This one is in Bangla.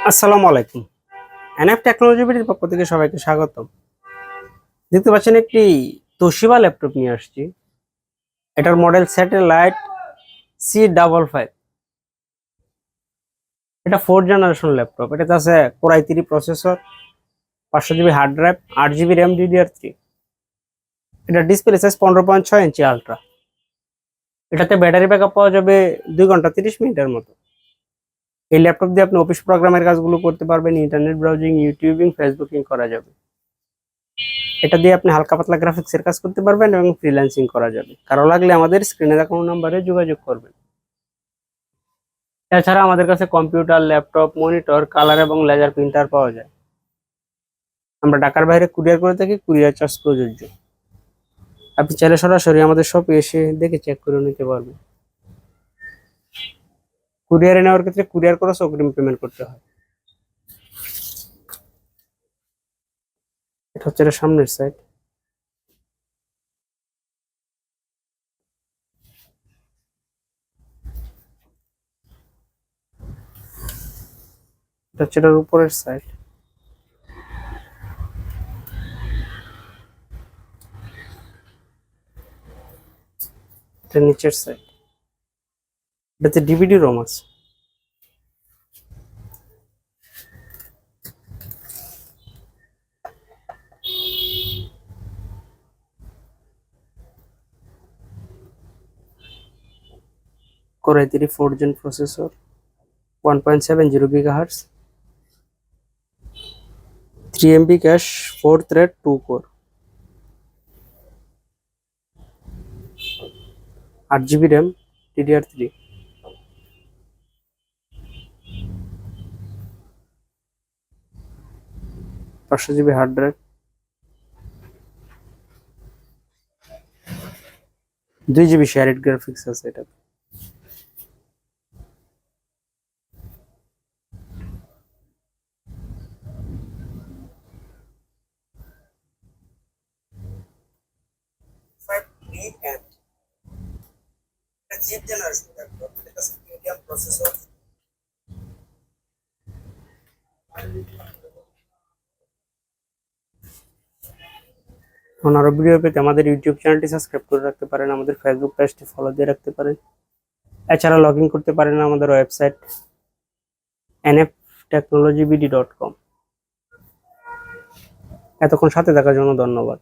আসসালামু আলাইকুম। এনএফ টেকনোলজি বিডির পক্ষ থেকে সবাইকে স্বাগতম। দেখতে পাচ্ছেন একটি তোশিবা ল্যাপটপ নিয়ে আসছি। এটার মডেল স্যাটেলাইট C55। এটা 4th জেনারেশন ল্যাপটপ। এটাতে আছে Core i3 processor, 500 GB hard drive, 8 GB RAM, DDR3। এটা ডিসপ্লে সাইজ 15.6 ইঞ্চি আলট্রা। এটাতে ব্যাটারি ব্যাকআপ পাওয়া যাবে 2 ঘন্টা 30 মিনিটের মতো। এই ল্যাপটপ দিয়ে আপনি অফিস প্রোগ্রামের কাজগুলো করতে পারবেন, ইন্টারনেট ব্রাউজিং, ইউটিউবিং, ফেসবুকিং করা যাবে। এটা দিয়ে আপনি হালকা পাতলা গ্রাফিক্সের কাজ করতে পারবেন এবং ফ্রিল্যান্সিং করা যাবে। কারো লাগলে আমাদের স্ক্রিনে দেখানো নম্বরে যোগাযোগ করবেন। এছাড়া আমাদের কাছে কম্পিউটার, ল্যাপটপ, মনিটর, কালার এবং লেজার প্রিন্টার পাওয়া যায়। আমরা ঢাকার বাইরে কুরিয়ার করে থাকি, কুরিয়ার চার্জ প্রযোজ্য। আপনি চাইলে সরাসরি আমাদের শপে এসে দেখে চেক করে নিতে পারবেন। কুরিয়ারে নেওয়ার ক্ষেত্রে কুরিয়ার খরচ অগ্রিম পেমেন্ট করতে হয়। এটা হচ্ছে এর সামনের সাইড। এটা হচ্ছে এটার উপরের সাইড। এটা নিচের সাইড। এটাতে ডিভিডি রোম আছে। Core i3 4th Gen processor, 1.70 GHz, 3 MB cash, 4 thread, 2 core, 8 GB RAM, DDR3, 500 GB hard drive, 2 GB শেয়ারেড graphics আছে এটা। আরো ভিডিও পেতে আমাদের ইউটিউব চ্যানেলটি সাবস্ক্রাইব করে রাখতে পারেন, আমাদের ফেসবুক পেজটি ফলো দিয়ে রাখতে পারেন। এছাড়া লগ ইন করতে পারেন আমাদের ওয়েবসাইট nftechnologybd.com। এতক্ষণ সাথে থাকার জন্য ধন্যবাদ।